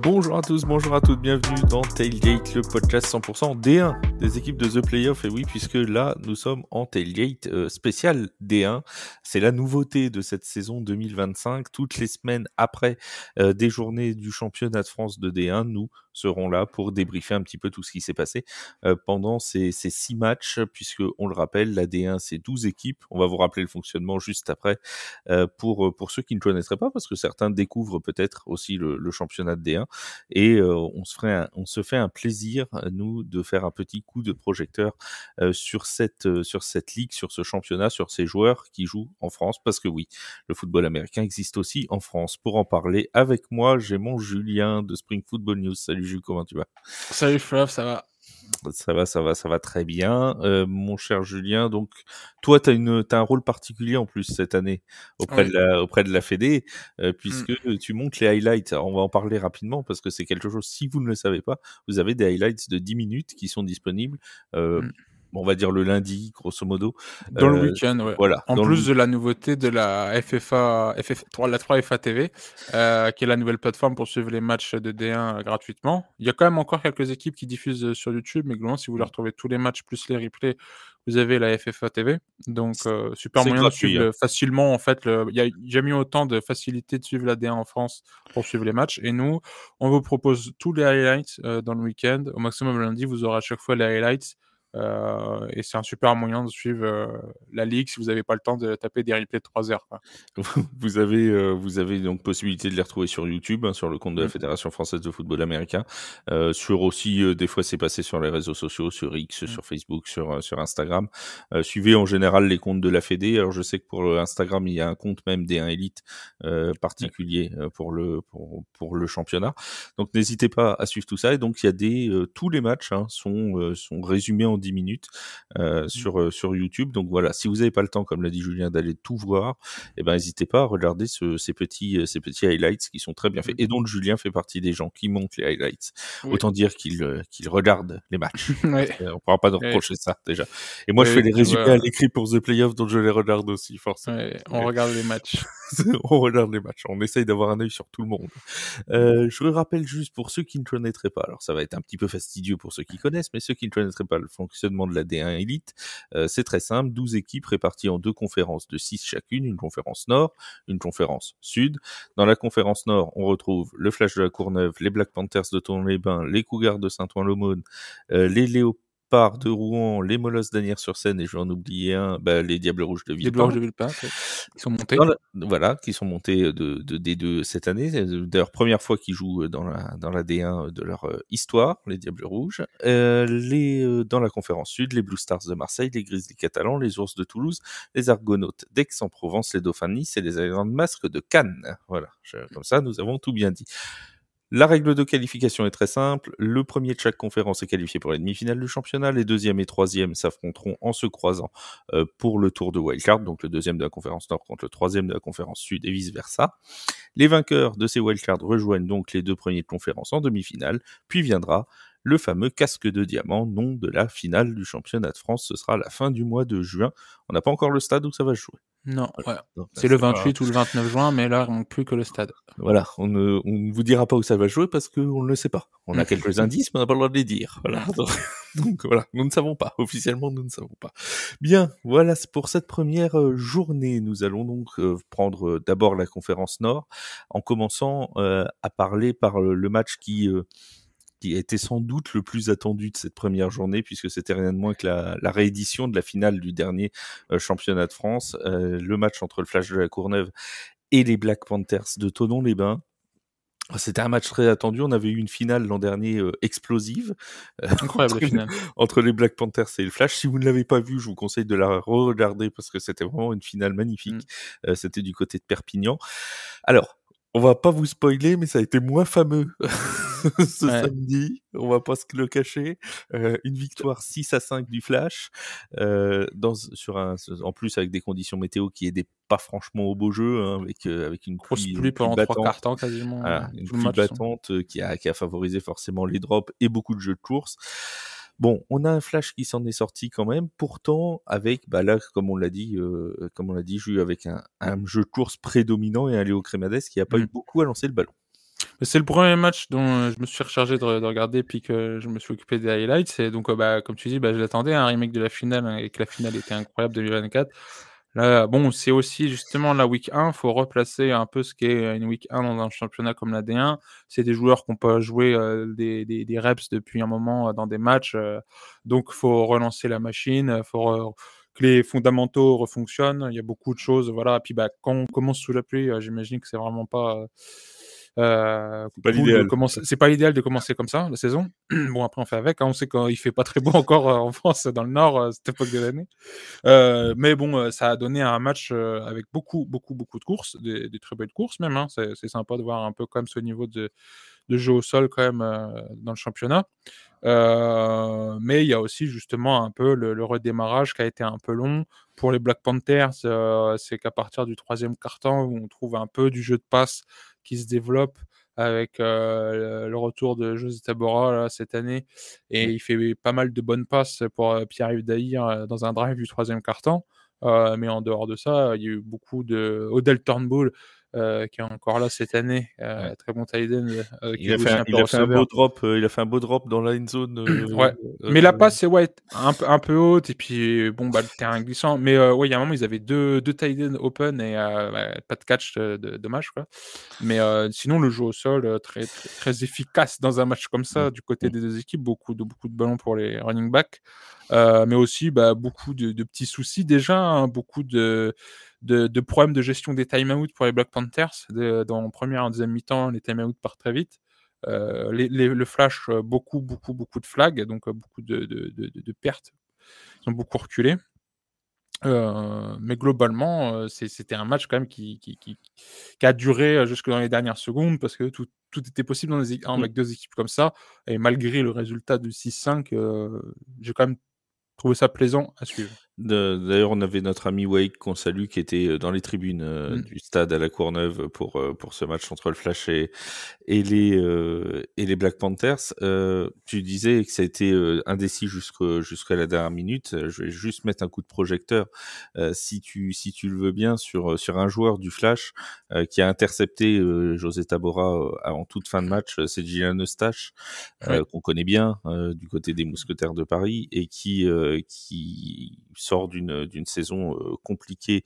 Bonjour à tous, bonjour à toutes, bienvenue dans Tailgate, le podcast 100% D1 des équipes de The Playoff. Et oui, puisque là, nous sommes en Tailgate spécial D1. C'est la nouveauté de cette saison 2025. Toutes les semaines après des journées du championnat de France de D1, nous serons là pour débriefer un petit peu tout ce qui s'est passé pendant ces 6 matchs, puisque on le rappelle, la D1 c'est 12 équipes. On va vous rappeler le fonctionnement juste après pour ceux qui ne connaîtraient pas, parce que certains découvrent peut-être aussi le championnat de D1. Et on se fait un plaisir, nous, de faire un petit coup de projecteur sur cette ligue, sur ce championnat, sur ces joueurs qui jouent en France, parce que oui, le football américain existe aussi en France. Pour en parler avec moi, j'ai mon Julien de Spring Football News. Salut Jules, comment tu vas ? Salut Fluff, ça va ? Ça va très bien, mon cher Julien. Donc, toi, t'as un rôle particulier en plus cette année auprès de la Fédé, puisque tu montes les highlights. Alors, on va en parler rapidement parce que c'est quelque chose. Si vous ne le savez pas, vous avez des highlights de 10 minutes qui sont disponibles. On va dire le lundi, grosso modo. Dans le week-end, ouais. Voilà. En plus de la nouveauté de la la 3FA TV, qui est la nouvelle plateforme pour suivre les matchs de D1 gratuitement. Il y a quand même encore quelques équipes qui diffusent sur YouTube, mais globalement, si vous voulez retrouver tous les matchs plus les replays, vous avez la FFA TV. Donc, super moyen gratuit, de suivre facilement. En fait, il n'y a jamais eu autant de facilité de suivre la D1 en France pour suivre les matchs. Et nous, on vous propose tous les highlights dans le week-end. Au maximum, lundi, vous aurez à chaque fois les highlights. Et c'est un super moyen de suivre la ligue si vous n'avez pas le temps de taper des replays de 3 heures. Quoi. Vous avez donc possibilité de les retrouver sur YouTube, sur le compte de la Fédération française de football américain, sur aussi des fois c'est passé sur les réseaux sociaux, sur X, sur Facebook, sur Instagram. Suivez en général les comptes de la Fédé. Alors je sais que pour Instagram il y a un compte même D1 Elite particulier pour le championnat. Donc n'hésitez pas à suivre tout ça. Et donc il y a tous les matchs sont résumés en 10 minutes sur YouTube. Donc voilà, si vous n'avez pas le temps, comme l'a dit Julien, d'aller tout voir, eh ben n'hésitez pas à regarder ces petits highlights qui sont très bien faits, et dont Julien fait partie des gens qui montent les highlights. Autant dire qu'il regarde les matchs. On pourra pas nous reprocher ça déjà. Et moi je fais les résumés à l'écrit pour The Playoff, donc je les regarde aussi forcément. On regarde les matchs. On regarde les matchs, on essaye d'avoir un œil sur tout le monde. Je le rappelle juste pour ceux qui ne connaîtraient pas, alors ça va être un petit peu fastidieux pour ceux qui connaissent, mais ceux qui ne connaîtraient pas le fonctionnement de la D1 Elite, c'est très simple, 12 équipes réparties en 2 conférences de 6 chacune, une conférence Nord, une conférence Sud. Dans la conférence Nord, on retrouve le Flash de la Courneuve, les Black Panthers de Tournon-les-Bains, les Cougars de Saint-Ouen-l'Aumône, les Léopards de Rouen, les Molosses d'Asnières-sur-Seine, et je vais en oublier un, les Diables Rouges de Villepin. Qui sont montés. Qui sont montés de D2 cette année. D'ailleurs, première fois qu'ils jouent dans la D1 de leur histoire, les Diables Rouges. Dans la conférence Sud, les Blue Stars de Marseille, les Grizzlies catalans, les Ours de Toulouse, les Argonautes d'Aix-en-Provence, les Dauphins de Nice et les Aigles de Masque de Cannes. Voilà, comme ça, nous avons tout bien dit. La règle de qualification est très simple. Le premier de chaque conférence est qualifié pour la demi-finale du championnat. Les deuxième et troisième s'affronteront en se croisant pour le tour de wildcard. Donc le deuxième de la conférence Nord contre le troisième de la conférence Sud et vice-versa. Les vainqueurs de ces wildcards rejoignent donc les 2 premiers de conférence en demi-finale. Puis viendra le fameux casque de diamant, nom de la finale du championnat de France. Ce sera à la fin du mois de juin. On n'a pas encore le stade où ça va se jouer. Non, c'est le 28 ou le 29 juin, mais là, on n'a plus que le stade. Voilà, on ne vous dira pas où ça va jouer parce qu'on ne le sait pas. On a quelques indices, mais on n'a pas le droit de les dire. Voilà. Donc voilà, nous ne savons pas. Officiellement, nous ne savons pas. Bien, voilà, pour cette première journée, nous allons donc prendre d'abord la conférence Nord, en commençant à parler par le match qui était sans doute le plus attendu de cette première journée, puisque c'était rien de moins que la réédition de la finale du dernier championnat de France, le match entre le Flash de la Courneuve et les Black Panthers de Thonon-les-Bains. C'était un match très attendu. On avait eu une finale l'an dernier explosive. Incroyable finale. Entre les Black Panthers et le Flash. Si vous ne l'avez pas vu, je vous conseille de la re-regarder parce que c'était vraiment une finale magnifique. C'était du côté de Perpignan. Alors, on va pas vous spoiler, mais ça a été moins fameux samedi. On va pas se le cacher. Une victoire 6-5 du Flash, en plus avec des conditions météo qui aidaient pas franchement au beau jeu, avec une pluie pendant 3 quarts temps quasiment. Une pluie battante qui a favorisé forcément les drops et beaucoup de jeux de course. Bon, on a un Flash qui s'en est sorti quand même, pourtant avec, là, comme on l'a dit, Jules, avec un jeu de course prédominant et un Léo Crémades qui a pas eu beaucoup à lancer le ballon. C'est le premier match dont, je me suis rechargé de regarder puis que je me suis occupé des highlights et donc, comme tu dis, je l'attendais, un remake de la finale, hein, et que la finale était incroyable 2024. Là, bon, c'est aussi justement la week 1, faut replacer un peu ce qu'est une week 1 dans un championnat comme la D1. C'est des joueurs qui ont pas joué, des reps depuis un moment, dans des matchs, donc faut relancer la machine, faut re que les fondamentaux refonctionnent. Il y a beaucoup de choses, voilà. Puis, quand on commence sous la pluie, j'imagine que c'est vraiment pas, C'est pas cool de l'idéal. commencer. C'est pas l'idéal de commencer comme ça la saison. Bon, après on fait avec, hein. On sait qu'il fait pas très beau encore, en France, dans le nord, cette époque de l'année. Mais bon, ça a donné un match, avec beaucoup, beaucoup, beaucoup de courses, des très belles courses même, hein. C'est sympa de voir un peu comme ce niveau de jeu au sol quand même, dans le championnat. Mais il y a aussi justement un peu le redémarrage qui a été un peu long. Pour les Black Panthers, c'est qu'à partir du 3e quart-temps où on trouve un peu du jeu de passe qui se développe avec, le retour de José Tabora là cette année et Mmh. il fait pas mal de bonnes passes pour, Pierre-Yves Dailly, dans un drive du 3e quart-temps. Mais en dehors de ça, il y a eu beaucoup de Odell Turnbull, qui est encore là cette année, Ouais. très bon tight end, qui Il a joue fait aussi un un peu il a fait un beau receveur. drop, il a fait un beau drop dans la end zone, Ouais, mais la passe, c'est ouais, un peu haute et puis bon, le terrain glissant. Mais ouais, il y a un moment, ils avaient deux tight ends open et pas de catch, dommage, quoi. Mais sinon, le jeu au sol, très, très, très efficace dans un match comme mmh, ça, du côté mmh. des 2 équipes. Beaucoup de ballons pour les running backs, mais aussi, beaucoup de petits soucis déjà, hein, beaucoup de problèmes de gestion des time-out pour les Black Panthers. Dans 1re et en 2e mi-temps, les time-out partent très vite. Le flash, beaucoup de flags, donc beaucoup de pertes. Ils ont beaucoup reculé. Mais globalement, c'était un match quand même qui a duré, jusque dans les dernières secondes parce que tout était possible Mmh. avec 2 équipes comme ça et malgré le résultat de 6-5, j'ai quand même trouvé ça plaisant à suivre. D'ailleurs, on avait notre ami Wake qu'on salue qui était dans les tribunes Mmh. du stade à la Courneuve pour ce match entre le Flash et les Black Panthers. Tu disais que ça a été indécis jusqu'à la dernière minute. Je vais juste mettre un coup de projecteur, si tu le veux bien, sur un joueur du Flash qui a intercepté José Tabora en toute fin de match. C'est Gillian Eustache, Oui, qu'on connaît bien du côté des Mousquetaires de Paris et qui sort d'une saison compliquée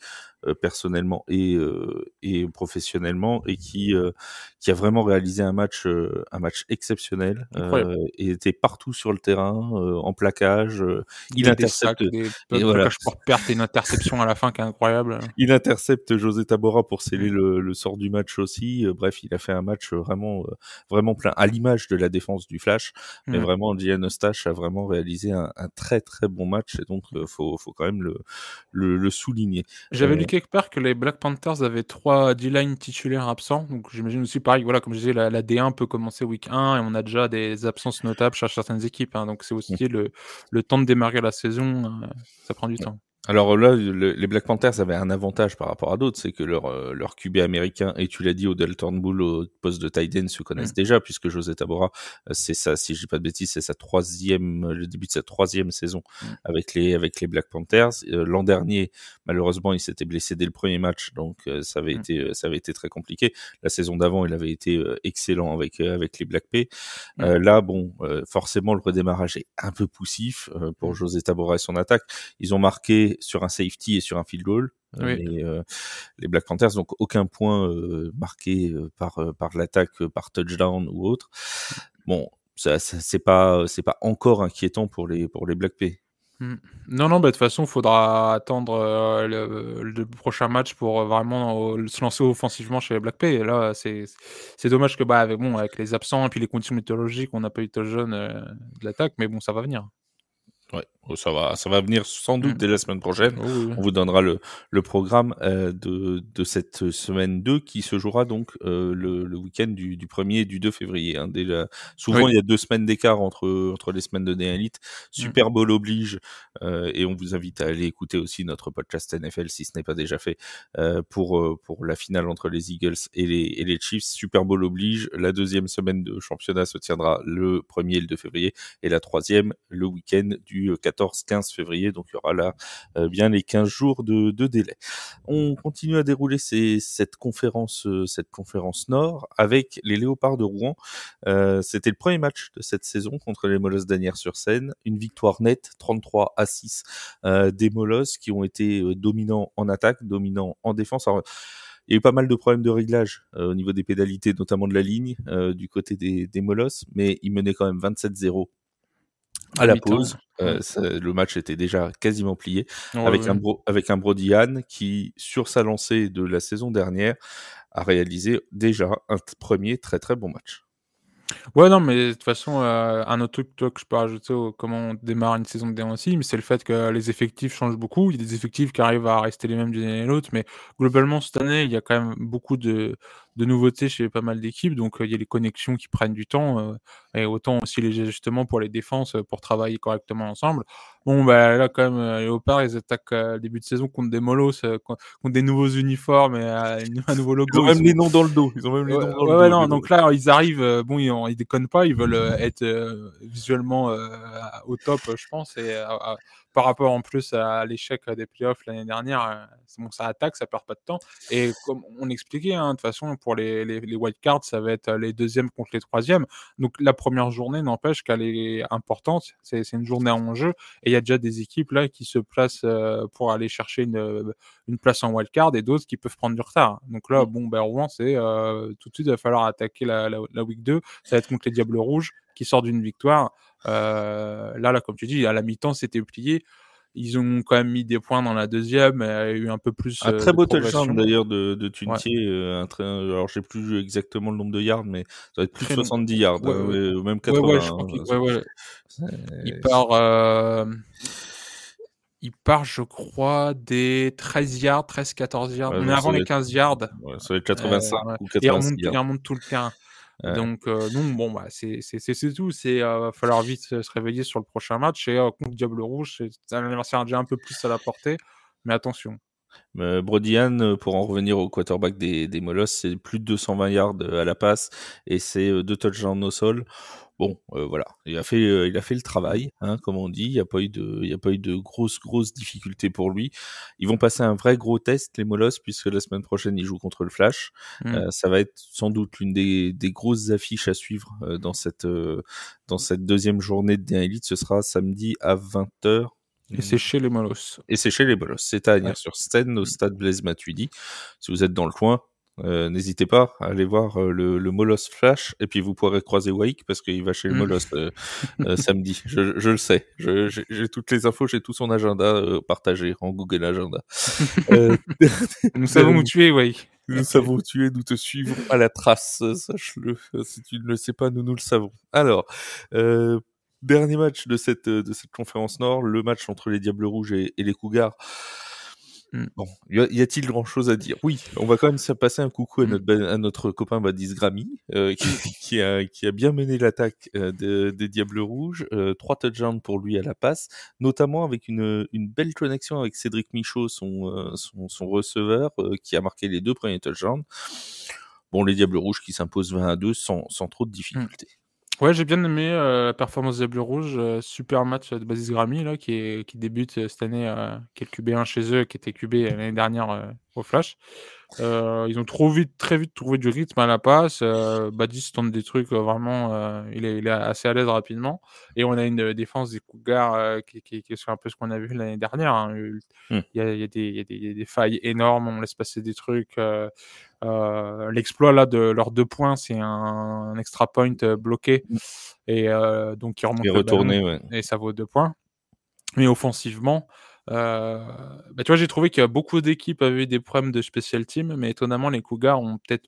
personnellement et professionnellement et qui a vraiment réalisé un match exceptionnel incroyable. et était partout sur le terrain en plaquage. Il Des intercepte sacs, des et voilà, plaquages pour perte et une interception à la fin qui est incroyable. il intercepte José Tabora pour sceller Mmh. le sort du match aussi. Bref, il a fait un match vraiment plein, à l'image de la défense du Flash. Mais Mmh. vraiment, Gian Eustache a vraiment réalisé un très très bon match et donc faut quand même le souligner. J'avais lu quelque part que les Black Panthers avaient 3 D-line titulaires absents, donc j'imagine aussi pareil, voilà, comme je disais, la D1 peut commencer week 1 et on a déjà des absences notables chez certaines équipes, hein, donc c'est aussi le temps de démarrer la saison, ça prend du temps. Alors là, les Black Panthers avaient un avantage par rapport à d'autres, c'est que leur QB américain, et tu l'as dit, Odell Turnbull au poste de tight end se Mmh. connaissent déjà, puisque José Tabora, c'est ça, si je dis pas de bêtises, c'est le début de sa 3e saison Mmh. avec les Black Panthers. L'an dernier, malheureusement, il s'était blessé dès le premier match, donc Mmh. ça avait été très compliqué. La saison d'avant, il avait été excellent avec les Black P. Mmh. Là, bon, forcément, le redémarrage est un peu poussif pour Mmh. José Tabora et son attaque. Ils ont marqué sur un safety et sur un field goal. Oui. Les Black Panthers, donc aucun point marqué par l'attaque, par touchdown ou autre. Bon, c'est pas encore inquiétant pour les Black P. Mmh. Non, non, de toute façon, faudra attendre, le prochain match pour, vraiment, se lancer offensivement chez les Black Pay et là, c'est dommage que, avec les absents et puis les conditions météorologiques, on n'a pas eu de jeunes, de l'attaque, mais bon, ça va venir. Ouais, oh, ça va venir sans doute Mmh. dès la semaine prochaine. Oh oui, oui. On vous donnera le programme de cette semaine 2 qui se jouera donc le week-end du 1er et du 2 février. Hein. Souvent, Oui. il y a 2 semaines d'écart entre les semaines de D1 Elite. Mmh. Super Bowl oblige. Et on vous invite à aller écouter aussi notre podcast NFL si ce n'est pas déjà fait pour la finale entre les Eagles et les Chiefs. Super Bowl oblige. La 2e semaine de championnat se tiendra le 1er et le 2 février et la 3e le week-end du du 14-15 février, donc il y aura là bien les 15 jours de délai. On continue à dérouler cette conférence Nord avec les Léopards de Rouen. C'était le premier match de cette saison contre les Molosses d'Asnières-sur-Seine. Une victoire nette, 33-6 des Molosses qui ont été dominants en attaque, dominants en défense. Alors, il y a eu pas mal de problèmes de réglage au niveau des pénalités, notamment de la ligne du côté des Molosses, mais ils menaient quand même 27-0 à la pause. Le match était déjà quasiment plié avec un Brodian qui, sur sa lancée de la saison dernière, a réalisé déjà un premier très très bon match. Ouais, non, mais de toute façon, un autre truc, toi, que je peux rajouter au comment on démarre une saison de D1 aussi, mais c'est le fait que les effectifs changent beaucoup. Il y a des effectifs qui arrivent à rester les mêmes d'une année à l'autre, mais globalement, cette année, il y a quand même beaucoup de nouveautés chez pas mal d'équipes, donc il y a les connexions qui prennent du temps, et autant aussi les ajustements pour les défenses, pour travailler correctement ensemble. Bon, bah, là, quand même, Léopard, ils attaquent, début de saison contre des molosses, contre des nouveaux uniformes et un nouveau Ils ont logo. même les noms dans le dos. Ouais, non, donc là, ils arrivent, bon, ils déconnent pas, ils veulent être visuellement au top, je pense, et par rapport en plus à l'échec des playoffs l'année dernière, bon, ça attaque, ça perd pas de temps. Et comme on expliquait, hein, de toute façon, pour les wildcards, ça va être les deuxièmes contre les troisièmes. Donc la première journée n'empêche qu'elle est importante, c'est une journée en jeu, et il y a déjà des équipes là qui se placent pour aller chercher une place en wildcard et d'autres qui peuvent prendre du retard. Donc là, bon, ben, Rouen, c'est tout de suite, il va falloir attaquer la week 2. Ça va être contre les Diables Rouges qui sortent d'une victoire. Là, comme tu dis, à la mi-temps, c'était plié. Ils ont quand même mis des points dans la deuxième, il y a eu un peu plus un très de beau progression. touchdown d'ailleurs de Tuntier. Alors, j'ai plus exactement le nombre de yards, mais ça va être plus de 70 yards, ou même 80. Je crois il part, je crois, des 13 yards, 13-14 yards. On est avant les 15 yards. Ça va être 85 ou Et 86 yards. il remonte tout le terrain. Donc, non, bon, bah, c'est tout. Va falloir vite se réveiller sur le prochain match. Et contre Diable Rouge, c'est un adversaire déjà un peu plus à la portée. Mais attention. Brodian, pour en revenir au quarterback des Molosses, c'est plus de 220 yards à la passe et c'est 2 touchdowns au sol. Bon, voilà, il a fait le travail, hein, comme on dit. Il y a pas eu de grosses difficultés pour lui. Ils vont passer un vrai gros test, les Molosses, puisque la semaine prochaine ils jouent contre le Flash. Ça va être sans doute l'une des grosses affiches à suivre dans cette deuxième journée de D1 Elite. Ce sera samedi à 20h. Et c'est chez les Molosses. C'est à Asnières-sur-Seine, au stade Blaise Matuidi. Si vous êtes dans le coin, n'hésitez pas à aller voir le Molosse Flash, et puis vous pourrez croiser Wake parce qu'il va chez le Molosse samedi. Je le sais. J'ai toutes les infos, j'ai tout son agenda partagé en Google Agenda. Nous savons où tu es, Wake. Nous savons où tu es, nous te suivons à la trace, sache-le. Si tu ne le sais pas, nous le savons. Alors, dernier match de cette conférence Nord, le match entre les Diables Rouges et les Cougars. Bon, y a-t-il grand-chose à dire? Oui, on va quand même passer un coucou à notre copain Badis Gramy, qui a bien mené l'attaque des Diables Rouges. 3 touchdowns pour lui à la passe, notamment avec une belle connexion avec Cédric Michaud, son receveur, qui a marqué les 2 premiers touchdowns. Bon, les Diables Rouges qui s'imposent 20-2 sans trop de difficultés. Ouais, j'ai bien aimé la performance des Diables Rouges. Super match de Basis Gramy là, qui débute cette année, qui est le QB1 chez eux, qui était QB l'année dernière au Flash. Ils ont très vite trouvé du rythme à la passe. Badis tente des trucs vraiment, il est assez à l'aise rapidement. Et on a une défense des Cougars qui est un peu ce qu'on a vu l'année dernière. Hein. Il y a des failles énormes, on laisse passer des trucs. L'exploit là de leurs 2 points, c'est un extra point bloqué, et donc il remonte le ballon, et ça vaut 2 points. Mais offensivement, tu vois, j'ai trouvé que beaucoup d'équipes avaient des problèmes de special team, mais étonnamment les Cougars ont peut-être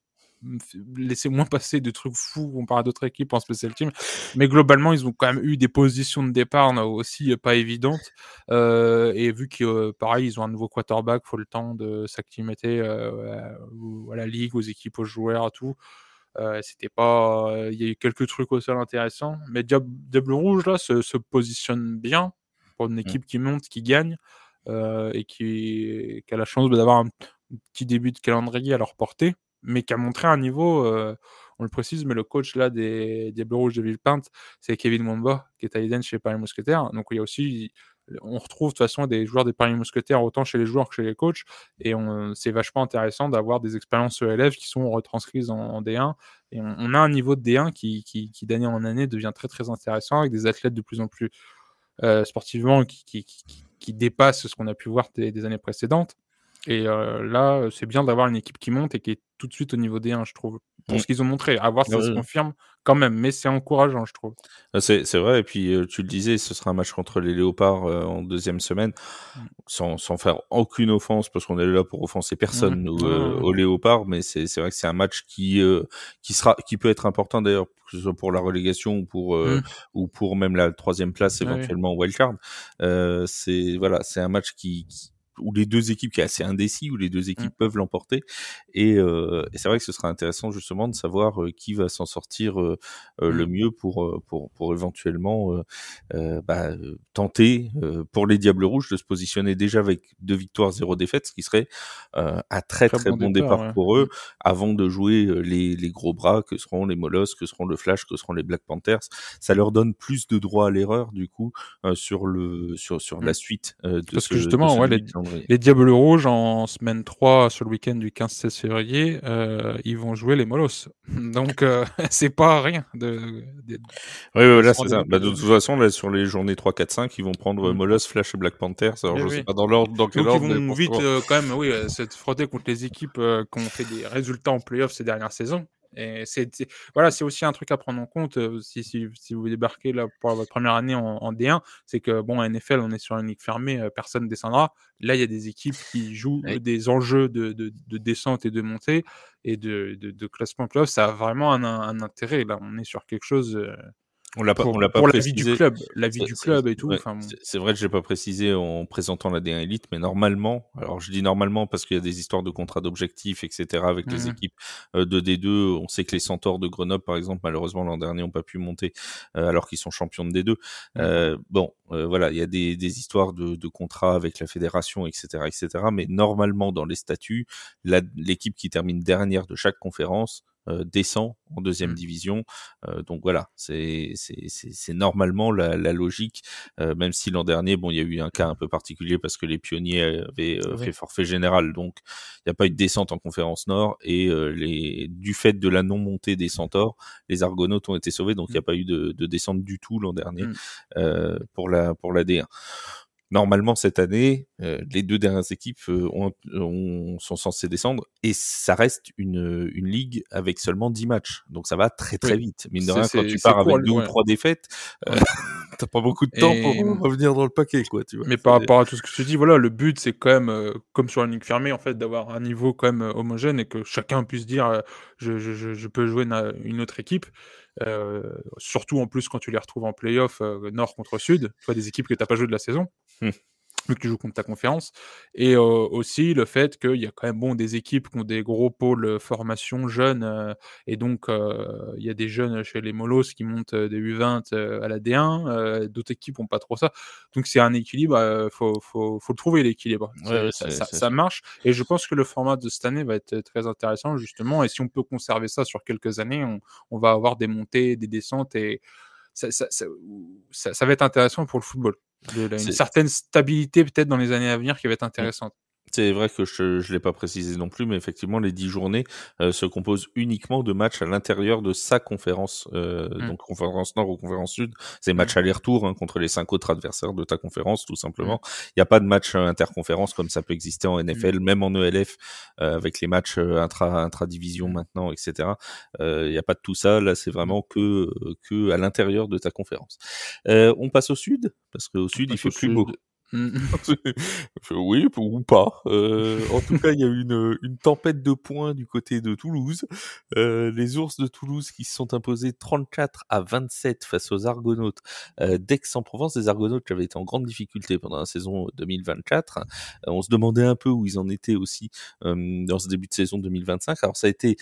laissé moins passer de trucs fous comparé à d'autres équipes en special team. Mais globalement, ils ont quand même eu des positions de départ aussi pas évidentes. Et vu que pareil, ils ont un nouveau quarterback, faut le temps de s'acclimater à la ligue, aux équipes, aux joueurs, à tout. C'était pas, il y a eu quelques trucs au sol intéressants, mais Diable Rouge là se positionne bien pour une équipe qui monte, qui gagne, et qui a la chance d'avoir un petit début de calendrier à leur portée, mais qui a montré un niveau on le précise, mais le coach là des Diables Rouges de Villepinte, c'est Kevin Mwamba, qui est tight end chez Paris Mousquetaires. Donc il y a aussi on retrouve de toute façon des joueurs des Paris Mousquetaires autant chez les joueurs que chez les coachs et c'est vachement intéressant d'avoir des expériences ELF qui sont retranscrites en D1 et on a un niveau de D1 qui d'année en année devient très, très intéressant avec des athlètes de plus en plus, sportivement qui dépassent ce qu'on a pu voir des années précédentes et là, c'est bien d'avoir une équipe qui monte et qui est tout de suite au niveau D1, je trouve. Pour Mmh. ce qu'ils ont montré, à voir si Ouais, ça se ouais. confirme quand même, mais c'est encourageant, je trouve. C'est vrai et puis, tu le disais, ce sera un match contre les Léopards, en 2e semaine. Mmh. Sans faire aucune offense, parce qu'on est là pour offenser personne, nous, Non, non, non. aux Léopards, mais c'est vrai que c'est un match qui peut être important d'ailleurs, que ce soit pour la relégation Mmh. ou pour même la 3e place Oui, oui. éventuellement en wildcard. C'est un match où les 2 équipes qui est assez indécis, où les 2 Mmh. équipes peuvent l'emporter et c'est vrai que ce sera intéressant justement de savoir, qui va s'en sortir, le Mmh. mieux pour éventuellement, tenter, pour les Diables Rouges de se positionner déjà avec 2 victoires, 0 défaite, ce qui serait, un très, Très très bon bon départ, départ ouais. pour Mmh. eux avant de jouer, les gros bras que seront les Molosses, que seront le Flash, que seront les Black Panthers. Ça leur donne plus de droit à l'erreur du coup, sur la Mmh. suite, Parce que de justement, ce ouais, début de calendrier. les Diables Rouges en semaine 3 sur le week-end du 15-16 février, ils vont jouer les Molosses. Donc c'est pas rien Oui, de se voilà, c'est rendre à ça. Bah, de l'occasion. toute façon, là, sur les journées 3, 4, 5, ils vont prendre, Mmh. Molosses, Flash et Black Panthers. Alors, Oui, je sais oui. pas dans quel Donc ils ordre, mais vont vite, forcément. quand même, oui, se frotter contre les équipes, qui ont fait des résultats en play-off ces dernières saisons et c'est voilà, c'est aussi un truc à prendre en compte, si vous débarquez là pour votre première année en D1, c'est que bon, en NFL, on est sur une ligue fermée, personne descendra. Là, il y a des équipes qui jouent, Oui. des enjeux de descente et de montée et de classement play-off. Ça a vraiment un intérêt. Là, on est sur quelque chose, On l'a pas pour précisé. la vie du club et tout, Ouais, enfin bon. c'est vrai que j'ai pas précisé en présentant la D1 Elite, mais normalement, alors je dis normalement parce qu'il y a des histoires de contrats d'objectifs, et cetera, avec les Mmh. équipes de D2. On sait que les Centaures de Grenoble, par exemple, malheureusement l'an dernier, ont pas pu monter alors qu'ils sont champions de D2. Mmh. Voilà, il y a des histoires de contrats avec la fédération, et cetera, et cetera. Mais normalement, dans les statuts, l'équipe qui termine dernière de chaque conférence descend en 2e Mmh. division. Donc voilà, c'est normalement la logique, même si l'an dernier, bon, il y a eu un cas un peu particulier parce que les Pionniers avaient Oui. fait forfait général, donc il n'y a pas eu de descente en conférence Nord et du fait de la non-montée des Centaures, les Argonautes ont été sauvés, donc il n'y Mmh. a pas eu de descente du tout l'an dernier Mmh. pour la D1. Normalement, cette année, les 2 dernières équipes sont censées descendre et ça reste une ligue avec seulement 10 matchs. Donc ça va très, très Oui. vite. Mine de rien, quand tu C'est pars court, avec 2 ou ouais, 3 défaites, heu, ouais tu pas beaucoup de temps pour et revenir dans le paquet, quoi, tu vois? mais par rapport à tout ce que tu dis, voilà, le but, c'est quand même, comme sur une ligue fermée, en fait, d'avoir un niveau quand même, homogène et que chacun puisse dire, «Je peux jouer une autre équipe». Surtout, en plus, quand tu les retrouves en play-off, nord contre sud, tu vois, des équipes que tu as pas jouées de la saison. Mmh. Vu que tu joues contre ta conférence et aussi le fait qu'il y a quand même, bon, des équipes qui ont des gros pôles, formation jeunes, et donc il y a des jeunes chez les Molosses qui montent, des U20, à la D1, d'autres équipes ont pas trop ça. Donc c'est un équilibre, faut le trouver l'équilibre. Ouais, ouais, c'est Ça marche et je pense que le format de cette année va être très intéressant justement et si on peut conserver ça sur quelques années, on va avoir des montées, des descentes et ça va être intéressant pour le football. Une c'est certaine stabilité peut-être dans les années à venir qui va être mmh. intéressante. C'est vrai que je l'ai pas précisé non plus, mais effectivement, les 10 journées, se composent uniquement de matchs à l'intérieur de sa conférence, Mmh, donc conférence Nord ou conférence Sud. C'est mmh, match aller-retour, hein, contre les 5 autres adversaires de ta conférence, tout mmh, simplement. Il y a pas de match, interconférence comme ça peut exister en mmh, NFL, même en ELF, avec les matchs, intra-division mmh. maintenant, et cetera. Il y a pas de tout ça. Là, c'est Mmh. vraiment que à l'intérieur de ta conférence. On passe au Sud? Parce qu'au On Sud, il passe fait au plus beau. sud. Mmh. Oui, ou pas. En tout cas, il y a eu une tempête de points du côté de Toulouse. Les Ours de Toulouse qui se sont imposés 34-27 face aux Argonautes d'Aix-en-Provence. Les Argonautes qui avaient été en grande difficulté pendant la saison 2024. On se demandait un peu où ils en étaient aussi dans ce début de saison 2025. Alors ça a été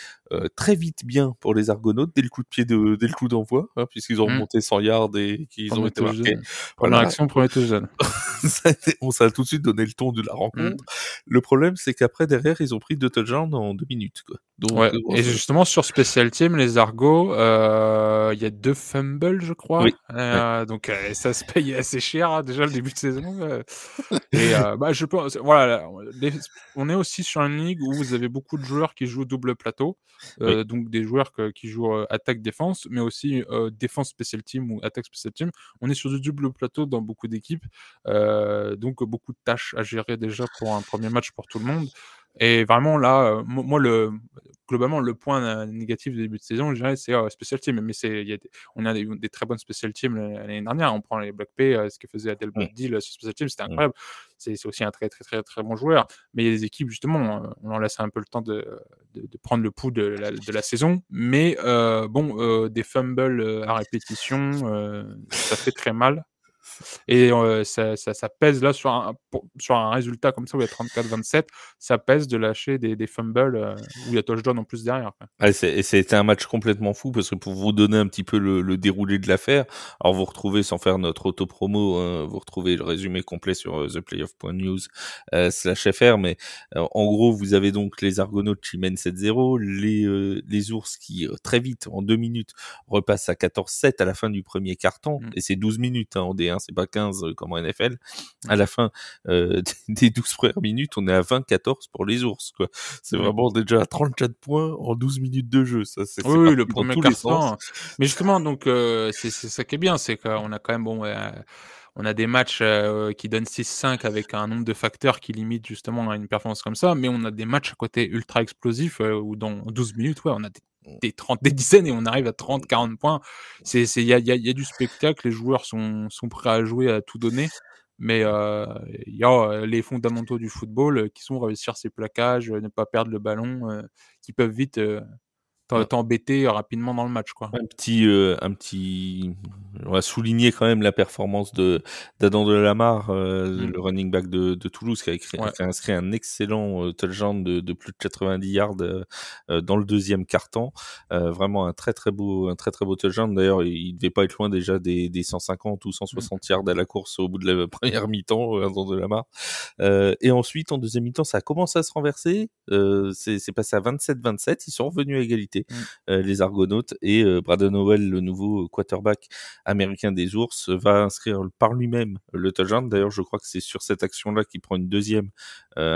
très vite bien pour les Argonautes dès le coup de pied dès le coup d'envoi, hein, puisqu'ils ont Mmh. remonté 100 yards et qu'ils ont été marqués. Première Voilà, action, premier touchdown. ça a tout de suite donné le ton de la Mmh. rencontre. Le problème, c'est qu'après, derrière, ils ont pris 2 touchdowns en 2 minutes, quoi. Donc, Ouais, et justement sur Special Team, les Argos, il y a 2 fumbles, je crois, oui, ouais. donc ça se paye assez cher, hein, déjà le début de saison, et bah, je pense voilà, on est aussi sur une ligue où vous avez beaucoup de joueurs qui jouent double plateau, Oui. donc des joueurs qui jouent, attaque-défense, mais aussi, défense Special Team ou attaque Special Team. On est sur du double plateau dans beaucoup d'équipes, donc beaucoup de tâches à gérer déjà pour un premier match pour tout le monde, et vraiment là, moi globalement, le point, négatif du début de saison, je dirais, c'est, special team, mais il y a on a des très bonnes special teams l'année dernière. On prend les Black Bay, ce que faisait Adel Mmh, Boudil sur special team, c'était mmh. incroyable. C'est aussi un très, très, très, très bon joueur. Mais il y a des équipes justement, on leur laisse un peu le temps de prendre le pouls de la saison. Mais bon, des fumbles, à répétition, ça fait très mal. Et ça pèse là sur un résultat comme ça où il y a 34-27, ça pèse de lâcher des fumbles, où il y a touchdown en plus derrière, quoi. Ouais, c'était un match complètement fou parce que pour vous donner un petit peu le déroulé de l'affaire, alors vous retrouvez, sans faire notre auto-promo, vous retrouvez le résumé complet sur theplayoff.news /fr, mais en gros, vous avez donc les Argonautes qui mènent 7-0, les Ours qui, très vite, en 2 minutes, repassent à 14-7 à la fin du premier quart-temps, Mmh. et c'est 12 minutes en D1, c'est pas 15 comme en NFL. À Mmh. la fin des 12 premières minutes, on est à 20-14 pour les Ours, quoi. C'est Mmh. vraiment déjà 34 points en 12 minutes de jeu. Ça, c'est Oui, oui, parti le dans premier tous les sens. quart-temps, mais justement donc c'est ça qui est bien, c'est qu'on a quand même bon, on a des matchs, qui donnent 6-5 avec un nombre de facteurs qui limite justement à une performance comme ça, mais on a des matchs à côté ultra explosifs, où dans 12 minutes, ouais, on a des dizaines et on arrive à 30-40 points. Il y a du spectacle, les joueurs sont prêts à jouer, à tout donner, mais il y a, les fondamentaux du football, qui sont réussir ses plaquages, ne pas perdre le ballon, qui peuvent vite, t'embêter rapidement dans le match, quoi. On va souligner quand même la performance d'Adam Delamarre, Mmh. le running back de Toulouse, Ouais. qui a inscrit un excellent touchdown de plus de 90 yards dans le deuxième quart-temps. Vraiment un très très beau touchdown. D'ailleurs, il devait pas être loin déjà des 150 ou Mmh. 160 yards à la course au bout de la première mi-temps, Adam Delamarre. Et ensuite, en deuxième mi-temps, ça a commencé à se renverser. C'est passé à 27-27. Ils sont revenus à égalité, Mmh. les Argonautes, et Braden Howell, le nouveau quarterback américain des Ours, va inscrire par lui-même le touchdown. D'ailleurs, je crois que c'est sur cette action-là qu'il prend un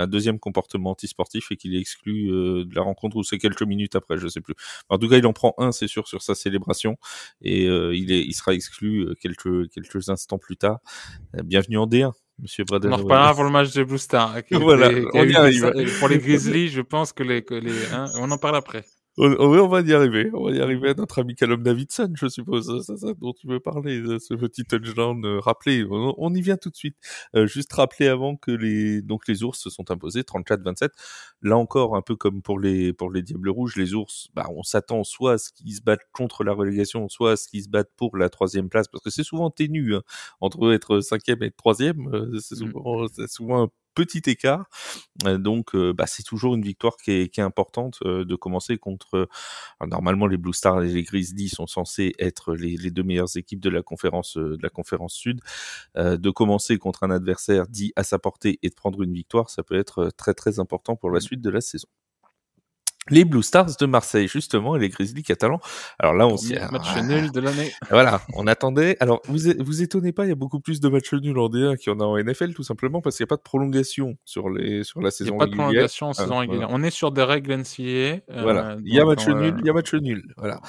deuxième comportement antisportif et qu'il est exclu de la rencontre, ou c'est quelques minutes après, je sais plus. En tout cas, il en prend un, c'est sûr, sur sa célébration, et il sera exclu quelques instants plus tard. Bienvenue en D1, Monsieur On Braden en Howell. reparlera pour le match des Blue Stars, Voilà, qui a on y eu des arrive. ça pour les Grizzlies, je pense que les hein, on en parle après. Oui, on va y arriver. On va y Mmh. arriver à notre ami Callum Davidson, je suppose. C'est ça dont tu veux parler, ce petit touchdown rappelé. On y vient tout de suite. Juste rappeler avant que donc les Ours se sont imposés 34-27. Là encore, un peu comme pour les Diables Rouges, les Ours, bah, on s'attend soit à ce qu'ils se battent contre la relégation, soit à ce qu'ils se battent pour la 3e place, parce que c'est souvent ténu, hein, entre être 5e et être 3e. Mmh. C'est souvent un petit écart. Donc, bah, c'est toujours une victoire qui est importante, de commencer contre. Normalement, les Blue Stars et les Grizzlies sont censés être les 2 meilleures équipes de la conférence Sud. De commencer contre un adversaire dit à sa portée et de prendre une victoire, ça peut être très très important pour la Mmh. suite de la saison. Les Blue Stars de Marseille, justement, et les Grizzlies catalans. Alors là, on s'y 1er match nul de l'année. voilà, on attendait. Alors, vous étonnez pas, il y a beaucoup plus de matchs nuls en D1 qu'il y en a en NFL, tout simplement parce qu'il y a pas de prolongation sur la Il y a saison pas de régulière. prolongation en Hein, saison voilà. régulière. On est sur des règles Voilà. NCAA, Il y a donc match nul, il y a match nul. Voilà.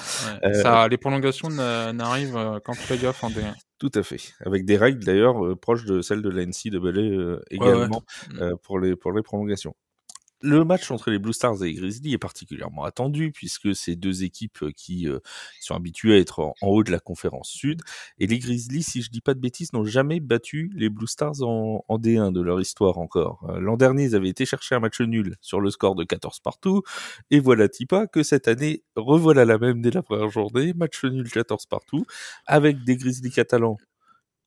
ouais, Heu, ça les prolongations n'arrivent, qu'en play-off en D1. Tout à fait. Avec des règles d'ailleurs, proches de celles de la NCAA, Ouais, ouais. également, Mmh. pour les prolongations. Le match entre les Blue Stars et les Grizzlies est particulièrement attendu puisque c'est 2 équipes qui sont habituées à être en haut de la conférence Sud, et les Grizzlies, si je dis pas de bêtises, n'ont jamais battu les Blue Stars en D1 de leur histoire encore. L'an dernier, ils avaient été chercher un match nul sur le score de 14 partout, et voilà-t-il pas que cette année, revoilà la même dès la première journée, match nul 14 partout, avec des Grizzlies catalans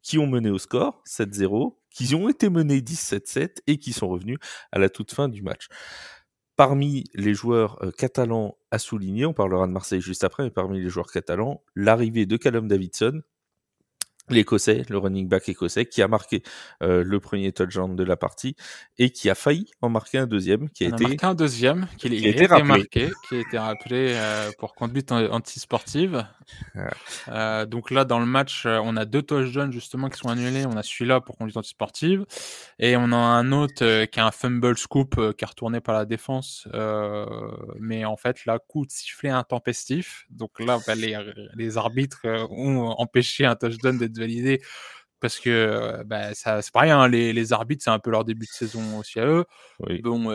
qui ont mené au score 7-0, qui ont été menés 17-7 et qui sont revenus à la toute fin du match. Parmi les joueurs catalans à souligner, on parlera de Marseille juste après, mais parmi les joueurs catalans, l'arrivée de Callum Davidson, l'Écossais, le running back écossais, qui a marqué le premier touchdown de la partie et qui a failli en marquer un deuxième, On a marqué un deuxième, qui a il a été été rappelé. marqué, qui a été rappelé pour conduite antisportive. Voilà. Donc là, dans le match, on a 2 touchdowns justement qui sont annulés. On a celui-là pour conduite antisportive et on a un autre qui est un fumble scoop qui est retourné par la défense. Mais en fait, là, coup de sifflet intempestif. Donc là, bah, les arbitres ont empêché un touchdown d'être validé parce que bah, ça, c'est pareil, hein, les arbitres, c'est un peu leur début de saison aussi à eux. Oui. Bon,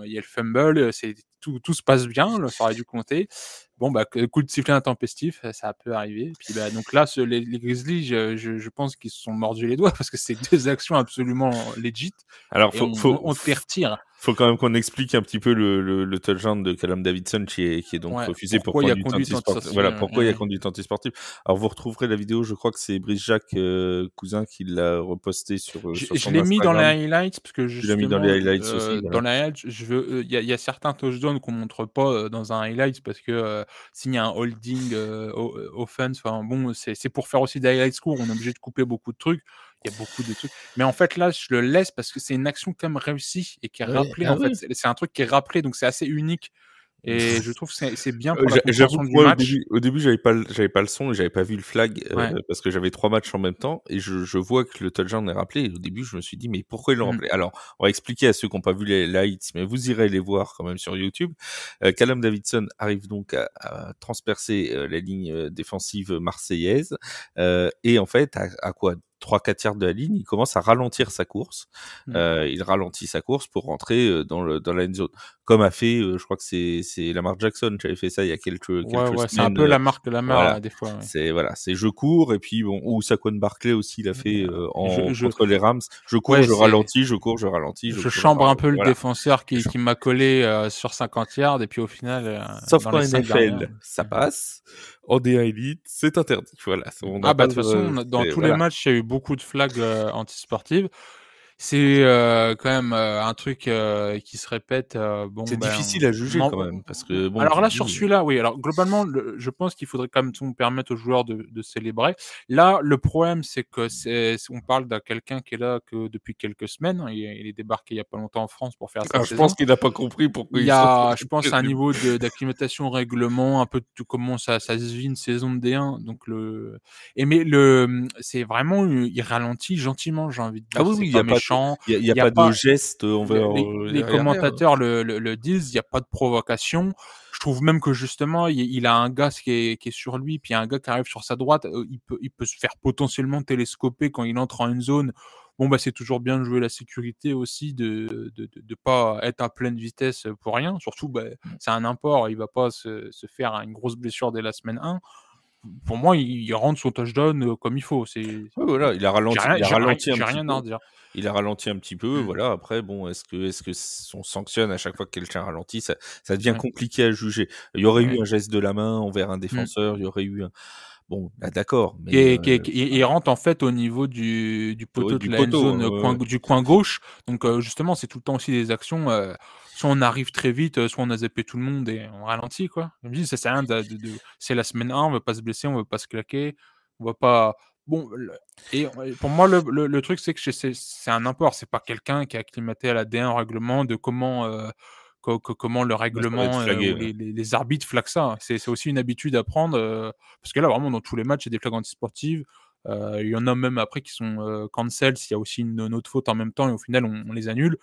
il y a le fumble, tout se passe bien, là, ça aurait dû compter. Bon, bah, coup de sifflet intempestif, ça peut arriver. Puis, bah, donc là, les Grizzlies, je pense qu'ils se sont mordus les doigts parce que c'est 2 actions absolument legit Alors, et on te les retire. faut quand même qu'on explique un petit peu le touchdown de Callum Davidson qui est donc Ouais, refusé pour pourquoi il y a conduite conduite antisportive. antisportive, Voilà, pourquoi il y a ouais. conduite antisportive. Alors, vous retrouverez la vidéo, je crois que c'est Brice Jacques, Cousin, qui l'a reposté sur Je son l'ai mis dans les Instagram. highlights parce que Tu l'as mis dans les justement, highlights aussi, dans voilà. les highlights, je veux, il y a certains touchdowns qu'on montre pas, dans un highlight parce que, s'il y a un holding, offense, enfin bon, c'est pour faire aussi des highlights courts, on est obligé de couper beaucoup de trucs. Il y a beaucoup de trucs. Mais en fait, là, je le laisse parce que c'est une action quand même réussie et qui est Ouais, rappelée, ah en fait. oui. C'est un truc qui est rappelé, donc c'est assez unique et je trouve que c'est bien pour la J'avoue compréhension que du moi, match. au début, j'avais pas le son et j'avais pas vu le flag, Ouais. parce que j'avais 3 matchs en même temps et je vois que le touchdown est rappelé et au début, je me suis dit: «Mais pourquoi ils l'ont Mmh. rappelé?» Alors, on va expliquer à ceux qui ont pas vu les highlights, mais vous irez les voir quand même sur YouTube. Callum Davidson arrive donc à transpercer, la ligne, défensive marseillaise, et en fait, à quoi? 3-4 yards de la ligne, il commence à ralentir sa course. Mmh. Il ralentit sa course pour rentrer, dans la end zone. Comme a fait, je crois que c'est Lamar Jackson qui avait fait ça il y a quelques Ouais, c'est un semaines, peu la marque de Lamar, voilà. des fois, ouais. C'est je cours et puis bon, ou Saquon Barkley aussi l'a fait, Je en je contre les Rams. Je cours, ouais, je c'est ralentis, je cours, je ralentis, je Je cours, je chambre un ralentis. peu le Voilà. défenseur Je qui m'a collé, sur 50 yards et puis au final, Sauf dans qu'en les 5 dernières. NFL, ça passe. En D1 Elite, c'est interdit. Voilà, on n'a Ah bah, pas de toute façon, le dans c'est tous les voilà. matchs, il y a eu beaucoup de flags, antisportives. C'est, quand même, un truc, qui se répète, bon C'est ben, difficile à juger m'en quand même parce que bon, alors tu te là, sur dis celui-là, oui, alors globalement, je pense qu'il faudrait quand même permettre aux joueurs de célébrer. Là, le problème, c'est que on parle d'un quelqu'un qui est là que depuis quelques semaines, hein. Il est débarqué il y a pas longtemps en France pour faire sa je pense saison. qu'il n'a pas compris pourquoi Il y ils sont a, je pense, un niveau d'acclimatation au règlement, un peu de tout comment ça se vit une saison de D1. Donc c'est vraiment, il ralentit gentiment, j'ai envie de ah dire. oui, C'est oui, pas méchant. il y a Il y a pas de pas geste envers, les derrière. commentateurs le disent, il y a pas de provocation. Je trouve même que justement, il a un gars qui est sur lui, puis il y a un gars qui arrive sur sa droite, il peut se faire potentiellement télescoper quand il entre en une zone. Bon, bah, c'est toujours bien de jouer la sécurité aussi, de pas être à pleine vitesse, pour rien. Surtout, bah, c'est un import, il va pas se faire une grosse blessure dès la semaine 1. Pour moi, il rentre son touchdown, comme il faut. Oui, voilà, il a ralenti un J'ai petit rien à peu. redire. Il a ralenti un petit peu, Mmh. voilà. Après, bon, est-ce que on sanctionne à chaque fois que quelqu'un ralentit? Ça devient Ouais. compliqué à juger. Il y aurait eu Ouais. un geste de la main envers un Mmh. défenseur, il y aurait eu un bon, là, d'accord, Qui mais est qui est qui il rentre en fait au niveau du poteau de du la end poteau, zone, du coin gauche. Donc justement, c'est tout le temps aussi des actions, soit on arrive très vite, soit on a zappé tout le monde et on ralentit, quoi. Je me dis: «Ça sert à rien c'est la semaine 1, on veut pas se blesser, on veut pas se claquer, on va pas». Bon pour moi le truc c'est que c'est un import, c'est pas quelqu'un qui est acclimaté à la D1 au règlement de comment, comment le bah, ça va être règlement, flagué, ou ouais. les arbitres flaguent ça. C'est aussi une habitude à prendre, parce que là, vraiment, dans tous les matchs, il y a des flags antisportives. Il y en a même après qui sont, cancel s'il y a aussi une autre faute en même temps et au final, on les annule.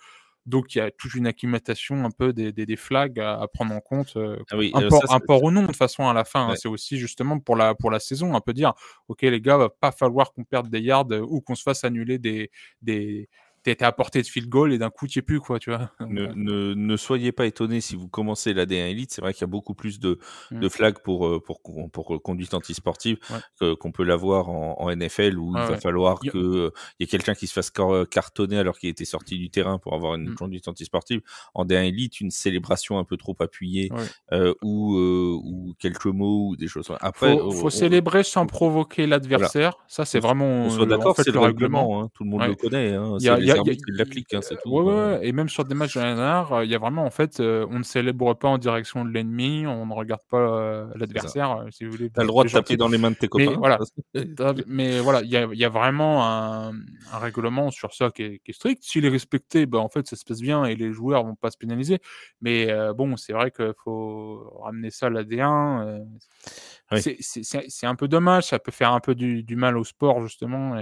Donc il y a toute une acclimatation un peu des flags à prendre en compte, Ah oui, ça import ou non, de toute façon, à la fin, hein. ouais. C'est aussi justement pour la saison, un peu dire: «OK les gars, va pas falloir qu'on perde des yards, ou qu'on se fasse annuler des tu à portée de field goal et d'un coup, tu y es plus», quoi, tu vois? Donc Ne soyez pas étonnés si vous commencez la D1 Elite. C'est vrai qu'il y a beaucoup plus mmh, de flags pour conduite antisportive ouais, qu'on peut l'avoir en NFL où il ouais, va ouais. falloir Il y a que, il y ait quelqu'un qui se fasse cartonner alors qu'il était sorti du terrain pour avoir une mmh, conduite antisportive. En D1 Elite, une célébration un peu trop appuyée, ouais. ou quelques mots ou des choses. Après, Faut célébrer sans provoquer voilà, l'adversaire. Ça, c'est qu'on vraiment, soit en d'accord, fait, c'est le le règlement. règlement, hein, tout le monde le Ouais. connaît, hein, Il y a c'est arbitre, il l'applique, c'est tout. Ouais, et même sur des matchs de l'année dernière, il y a vraiment en fait, on ne célèbre pas en direction de l'ennemi, on ne regarde pas, C'est ça. l'adversaire, si vous voulez, Tu as le vous droit êtes de taper gentil. dans les mains de tes Mais copains. voilà, mais voilà, il y a vraiment un règlement sur ça qui est strict. S'il est respecté, bah, en fait, ça se passe bien et les joueurs vont pas se pénaliser. Mais bon, c'est vrai qu'il faut ramener ça à la D1, Oui. c'est un peu dommage, ça peut faire un peu du mal au sport justement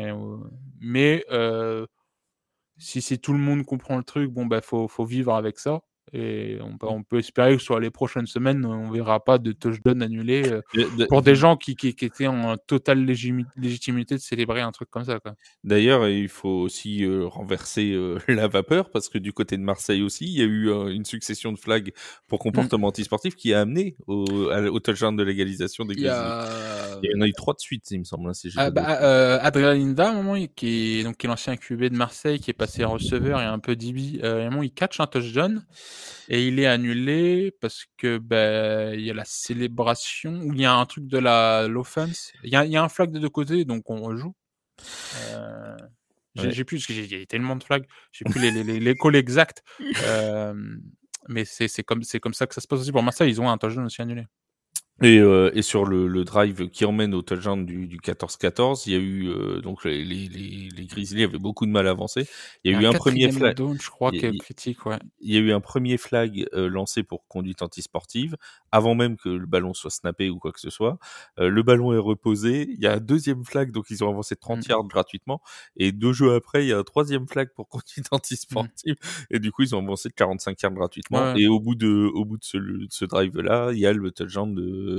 mais si tout le monde comprend le truc, bon, bah, faut vivre avec ça et Mmh. on peut espérer que sur les prochaines semaines, on verra pas de touchdown annulés, De pour des gens qui étaient en totale légitimité de célébrer un truc comme ça, quoi. D'ailleurs, il faut aussi, renverser, la vapeur parce que du côté de Marseille aussi, il y a eu, une succession de flags pour Mmh. comportement antisportif qui a amené au touchdown de l'égalisation des Il y Grizzlies. a, Il y en a eu 3 de suite, il me semble, hein, si j'ai ah, pas de bah, bêtises. Adrien Linda, à un moment, qui est l'ancien QB de Marseille, qui est passé receveur et un peu DB, à un moment, il catch un touchdown et il est annulé parce que, bah, il y a la célébration ou il y a un truc de l'offense. Il y a un flag des 2 côtés, donc on rejoue. Heu, j'ai Ouais. j'ai plus parce qu'il y a tellement de flags, j'ai plus les calls exacts, hem, mais c'est comme ça que ça se passe aussi pour Marseille, ils ont un touchdown aussi annulé. Et sur le drive qui emmène au touchdown du 14-14, il y a eu, donc les Grizzlies avaient beaucoup de mal à avancer. Il Il y y a a un eu un premier quatrième flag. down, je crois, qui est Il critique, ouais. il y a eu un premier flag, lancé pour conduite antisportive, avant même que le ballon soit snappé ou quoi que ce soit. Le ballon est reposé, il y a un 2e flag, donc ils ont avancé 30 Mmh. yards gratuitement et 2 jeux après, il y a un 3e flag pour conduite Mmh. antisportive et du coup, ils ont avancé de 45 yards Ouais, gratuitement ouais. et au bout de ce drive-là, il y a le touchdown de,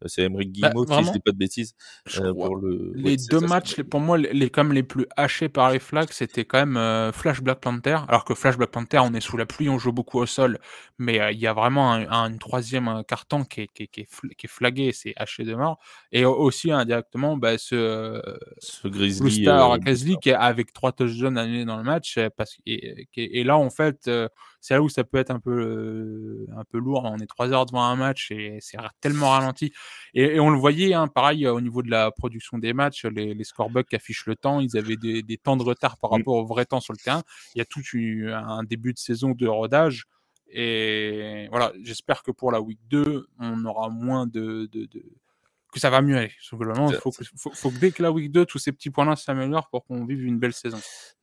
c'est Aymeric Bah, Guillemot, si je dis vraiment, pas de bêtises, je crois, pour le ouais, les c'est 2 ça, c'est matchs, pour moi, les comme les plus hachés par les flags, c'était quand même, Flash Black Panther. Alors que Flash Black Panther, on est sous la pluie, on joue beaucoup au sol, mais il y a vraiment une 3e carton qui est flagué, c'est haché de mort et aussi indirectement, bah, ce Blue Grizzly, Star Blue Grizzly Star. qui est avec 3 touchdowns annulés dans le match, parce et là, en fait, c'est là où ça peut être un peu lourd. On est 3 heures devant un match et c'est tellement ralenti et on le voyait, hein, pareil, au niveau de la production des matchs, les scorebooks qui affichent le temps, ils avaient des temps de retard par Mmh. rapport au vrai temps sur le terrain. Il y a tout eu un début de saison de rodage et voilà, j'espère que pour la week 2, on aura moins que ça va mieux aller. Parce que globalement, il faut que dès que la week 2, tous ces petits points-là s'améliorent pour qu'on vive une belle saison.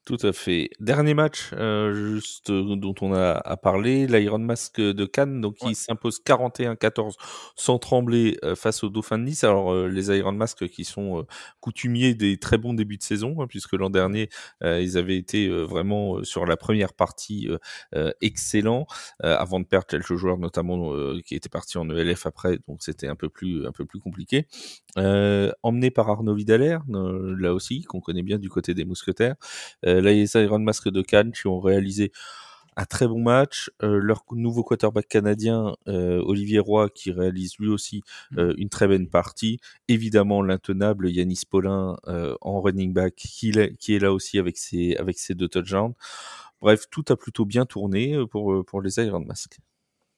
Tout à fait. Dernier match, juste, dont on a à parler, l'Iron Mask de Cannes, donc Ouais. qui s'impose 41-14 sans trembler, face aux Dauphins de Nice. Alors, les Iron Mask qui sont, coutumiers des très bons débuts de saison, hein, puisque l'an dernier, ils avaient été, vraiment, sur la première partie, excellents, avant de perdre quelques joueurs, notamment, qui étaient partis en ELF après, donc c'était un peu plus compliqué. Emmené par Arnaud Vidalert, là aussi, qu'on connaît bien du côté des Mousquetaires. Les Iron Mask de Cannes qui ont réalisé un très bon match. Leur nouveau quarterback canadien, Olivier Roy, qui réalise lui aussi Mmh. une très belle partie. Évidemment, l'intenable Yanis Paulin en running back qui est là aussi avec ses 2 touchdowns. Bref, tout a plutôt bien tourné pour les Iron Mask.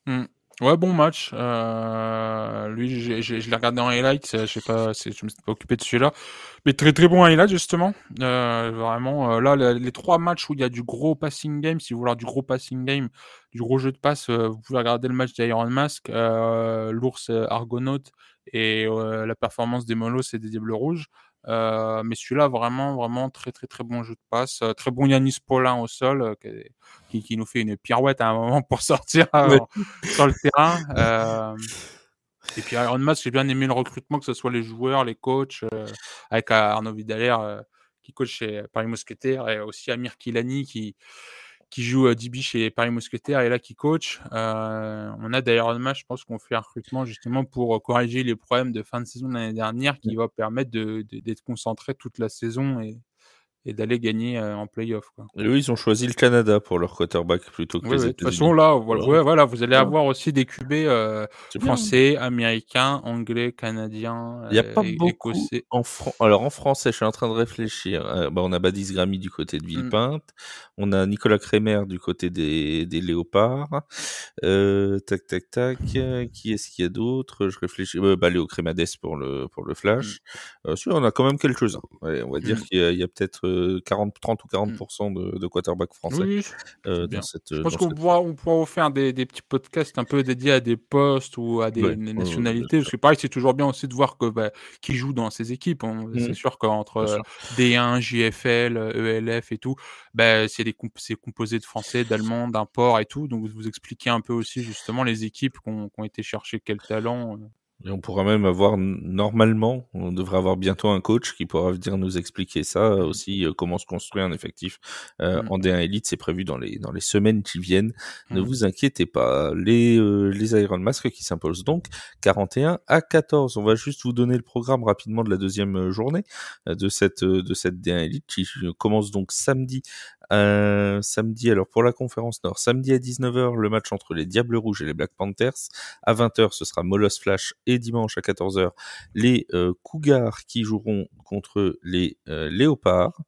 Mmh. Ouais, bon match. Lui, je l'ai regardé en highlights, je sais pas, je me suis pas occupé de celui-là. Mais très, très bon highlight, justement. Vraiment, là, les 3 matchs où il y a du gros passing game, si vous voulez avoir du gros passing game, du gros jeu de passe, vous pouvez regarder le match d'Iron Mask, l'Ours Argonautes et la performance des Molos et des Diables Rouges. Mais celui-là, vraiment, vraiment très, très, très bon jeu de passe. Très bon Yanis Paulin au sol, qui nous fait une pirouette à un moment pour sortir Ouais. sur le terrain. Et puis Iron Mask, j'ai bien aimé le recrutement, que ce soit les joueurs, les coachs, avec Arnaud Vidalert, qui coach chez Paris Mousquetaires et aussi Amir Kilani qui joue, DB chez Paris Mousquetaires et là qui coach. On a d'Iron Mask, je pense qu'on fait un recrutement justement pour, corriger les problèmes de fin de saison de l'année dernière qui va permettre d'être concentré toute la saison et d'aller gagner, en play-off, quoi. Et eux, ils ont choisi le Canada pour leur quarterback plutôt que Oui, les oui, de toute façon États-Unis. là, voilà, Voilà, ouais, voilà, vous allez voilà, avoir aussi des QB, c'est bien. français, américains, anglais, canadiens, Il y a pas beaucoup écossais. en français, je suis en train de réfléchir, on a Badis Gramy du côté de Mmh. Villepinte, on a Nicolas Crémer du côté des Léopards, tac, tac, tac, qui est-ce qu'il y a d'autre? Je réfléchis, Léo Crémades pour le Mmh. flash. Si, on a quand même quelques-uns. Ouais, on va dire Mmh. qu'il y a peut-être, 30 ou 40% de quarterback français Oui, c'est bien. dans cette. Je pense Dans qu'on cette... pourra vous faire des petits podcasts un peu dédiés à des postes ou à des Ouais, bien nationalités. Parce sûr. que pareil, c'est toujours bien aussi de voir que, qui joue dans ces équipes. C'est sûr qu'entre Bien sûr. D1, JFL, ELF et tout, c'est composé de Français, d'Allemands, d'imports et tout. Donc vous expliquez un peu aussi justement les équipes qui ont été chercher quel talent. Et on pourra même avoir, normalement, on devrait avoir bientôt un coach qui pourra venir nous expliquer ça Mmh. aussi, comment se construire un effectif Mmh. en D1 Elite. C'est prévu dans les semaines qui viennent. Ne Mmh. vous inquiétez pas. Les Iron Mask qui s'imposent donc 41-14. On va juste vous donner le programme rapidement de la deuxième journée de cette D1 Elite qui commence donc samedi. Alors pour la conférence Nord, samedi à 19h, le match entre les Diables Rouges et les Black Panthers. À 20h, ce sera Molos Flash, et dimanche à 14h, les Cougars qui joueront contre les Léopards.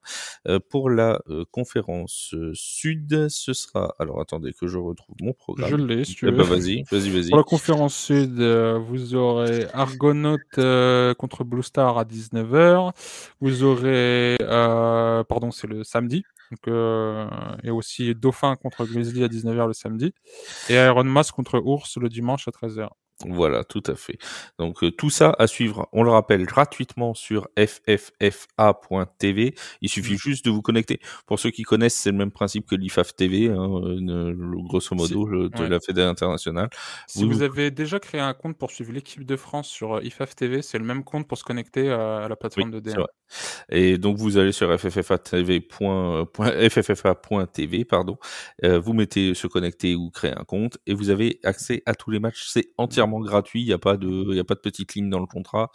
Pour la conférence Sud, ce sera... Alors attendez que je retrouve mon programme. Je l'ai, si tu Eh veux. ben vas-y. Pour la conférence Sud, vous aurez Argonaut contre Blue Star à 19h. Vous aurez, pardon, c'est le samedi. Donc, et aussi Dauphin contre Grizzly à 19h le samedi. Et Iron Mask contre Ours le dimanche à 13h. Voilà, tout à fait. Donc tout ça à suivre, on le rappelle, gratuitement sur fffa.tv. Il suffit juste de vous connecter. Pour ceux qui connaissent, c'est le même principe que l'IFAF TV, grosso modo, de la Fédération internationale. Si vous avez déjà créé un compte pour suivre l'équipe de France sur IFAF TV, c'est le même compte pour se connecter à la plateforme de c'est D1. vrai. Et donc vous allez sur fffa.tv, pardon. Vous mettez se connecter ou créer un compte et vous avez accès à tous les matchs. C'est entièrement gratuit. Il y a pas de petite ligne dans le contrat.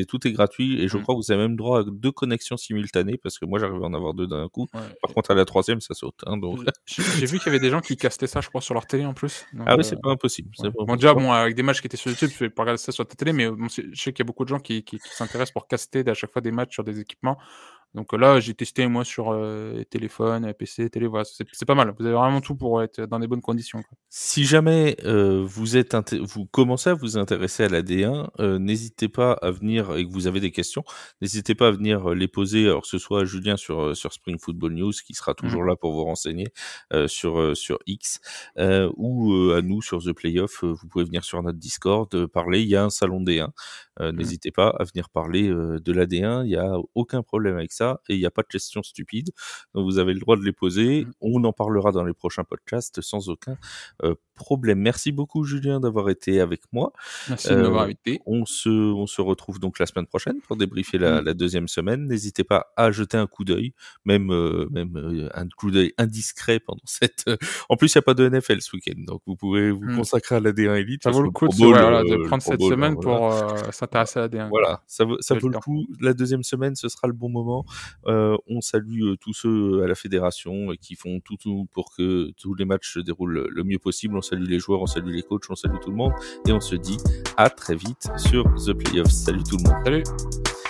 Tout est gratuit et je crois que vous avez même droit à 2 connexions simultanées parce que moi j'arrive à en avoir 2 d'un coup. Par contre à la 3e ça saute. Donc j'ai vu qu'il y avait des gens qui castaient ça, je crois, sur leur télé en plus. Donc, ah oui, c'est pas impossible. ouais. Bon, déjà, avec des matchs qui étaient sur YouTube, tu peux pas regarder ça sur ta télé, mais bon, je sais qu'il y a beaucoup de gens qui s'intéressent pour caster à chaque fois des matchs sur des équipements. Donc là, j'ai testé moi sur téléphone, PC, télé, voilà, c'est pas mal. Vous avez vraiment tout pour être dans des bonnes conditions, quoi. Si jamais vous commencez à vous intéresser à la D1, n'hésitez pas à venir et que vous avez des questions, n'hésitez pas à venir les poser, alors que ce soit à Julien sur Spring Football News qui sera toujours là pour vous renseigner sur X, ou à nous sur The Playoff. Vous pouvez venir sur notre Discord parler. Il y a un salon D1. N'hésitez pas à venir parler de la D1. Il y a aucun problème avec ça et il n'y a pas de questions stupides. Donc vous avez le droit de les poser. On en parlera dans les prochains podcasts sans aucun problème. Merci beaucoup Julien d'avoir été avec moi. Merci de m'avoir invité. On se retrouve donc la semaine prochaine pour débriefer la deuxième semaine. N'hésitez pas à jeter un coup d'œil, même un coup d'œil indiscret pendant cette. En plus, il n'y a pas de NFL ce week-end, donc vous pouvez vous consacrer à la D1 Elite. Ça vaut le coup de prendre cette semaine pour s'intéresser à la D1. Voilà, ça vaut le coup. La deuxième semaine, ce sera le bon moment. On salue tous ceux à la fédération qui font tout pour que tous les matchs se déroulent le mieux possible. On salue les joueurs, on salue les coachs, on salue tout le monde et on se dit à très vite sur The Playoffs. Salut tout le monde. Salut.